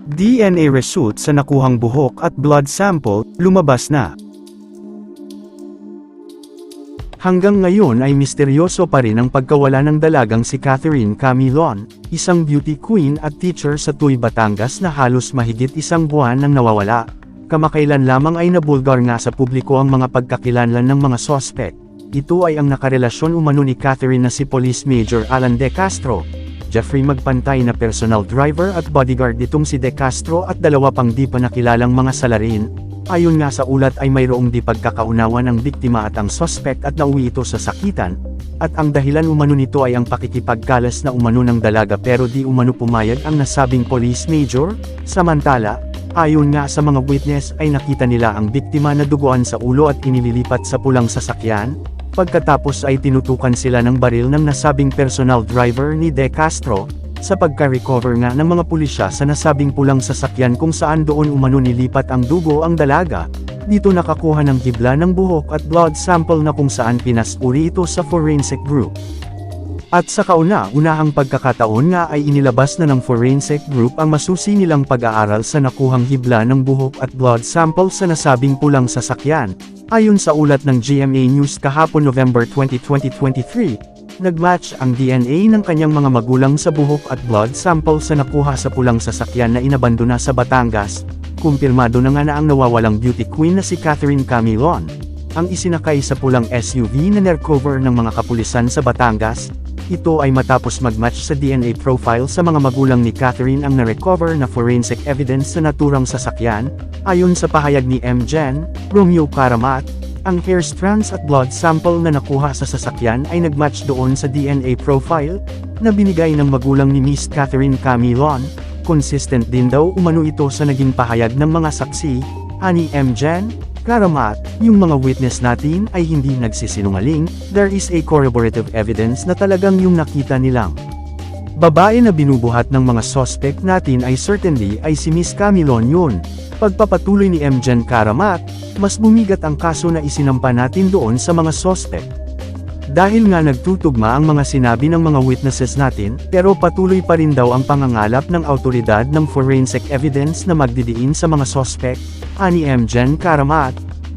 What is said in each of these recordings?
DNA result sa nakuhang buhok at blood sample, lumabas na. Hanggang ngayon ay misteryoso pa rin ang pagkawala ng dalagang si Catherine Camilon, isang beauty queen at teacher sa Tuy, Batangas na halos mahigit isang buwan nang nawawala. Kamakailan lamang ay nabulgar nga sa publiko ang mga pagkakilanlan ng mga sospek. Ito ay ang nakarelasyon umano ni Catherine na si Police Major Alan De Castro, Jeffrey Magpantay na personal driver at bodyguard nitong si De Castro at dalawa pang di pa nakilalang mga salarin. Ayon nga sa ulat ay mayroong di pagkakaunawan ang biktima at ang suspect at nauwi ito sa sakitan, at ang dahilan umano nito ay ang pakikipagkalas na umano ng dalaga pero di umano pumayag ang nasabing police major. Samantala, ayon nga sa mga witness ay nakita nila ang biktima na duguan sa ulo at inililipat sa pulang sasakyan, pagkatapos ay tinutukan sila ng baril ng nasabing personal driver ni De Castro, sa pagka-recover nga ng mga pulisya sa nasabing pulang sasakyan kung saan doon umano nilipat ang dugo ang dalaga. Dito nakakuha ng hibla ng buhok at blood sample na kung saan pinasuri ito sa forensic group. At sa kauna-unahang pagkakataon nga ay inilabas na ng forensic group ang masusi nilang pag-aaral sa nakuhang hibla ng buhok at blood sample sa nasabing pulang sasakyan. Ayon sa ulat ng GMA News kahapon November 20, 2023, nagmatch ang DNA ng kanyang mga magulang sa buhok at blood sample sa nakuha sa pulang sasakyan na inabandona sa Batangas. Kumpirmado na nga na ang nawawalang beauty queen na si Catherine Camilon ang isinakay sa pulang SUV na nerecover ng mga kapulisan sa Batangas. Ito ay matapos magmatch sa DNA profile sa mga magulang ni Catherine ang narecover na forensic evidence sa naturang sasakyan. Ayon sa pahayag ni MGen, Romeo Caramat, ang hair strands at blood sample na nakuha sa sasakyan ay nagmatch doon sa DNA profile na binigay ng magulang ni Miss Catherine Camilon. Consistent din daw umano ito sa naging pahayag ng mga saksi. Ani MGen Caramat, yung mga witness natin ay hindi nagsisinungaling, there is a corroborative evidence na talagang yung nakita nilang babae na binubuhat ng mga suspect natin ay certainly ay si Miss Camilon yun. Pagpapatuloy ni MGen Caramat, mas bumigat ang kaso na isinampa natin doon sa mga suspect. Dahil nga nagtutugma ang mga sinabi ng mga witnesses natin, pero patuloy pa rin daw ang pangangalap ng awtoridad ng forensic evidence na magdidiin sa mga suspect, ani MGen Caramat.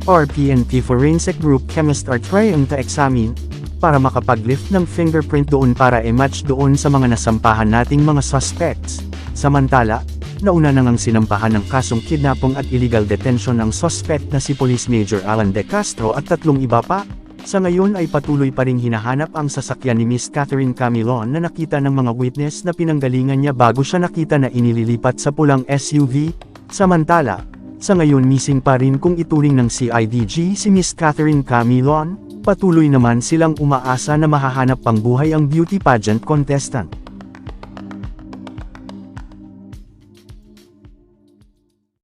RPNP Forensic Group Chemist are trying to examine, para makapag-lift ng fingerprint doon para i-match doon sa mga nasampahan nating mga suspects. Samantala, nauna na ngang sinampahan ng kasong kidnapping at illegal detention ng suspect na si Police Major Alan De Castro at 3 iba pa. Sa ngayon ay patuloy pa ring hinahanap ang sasakyan ni Miss Catherine Camilon na nakita ng mga witness na pinanggalingan niya bago siya nakita na inililipat sa pulang SUV. Samantala, sa ngayon missing pa rin kung ituring ng CIDG si Miss Catherine Camilon. Patuloy naman silang umaasa na mahahanap pang buhay ang beauty pageant contestant.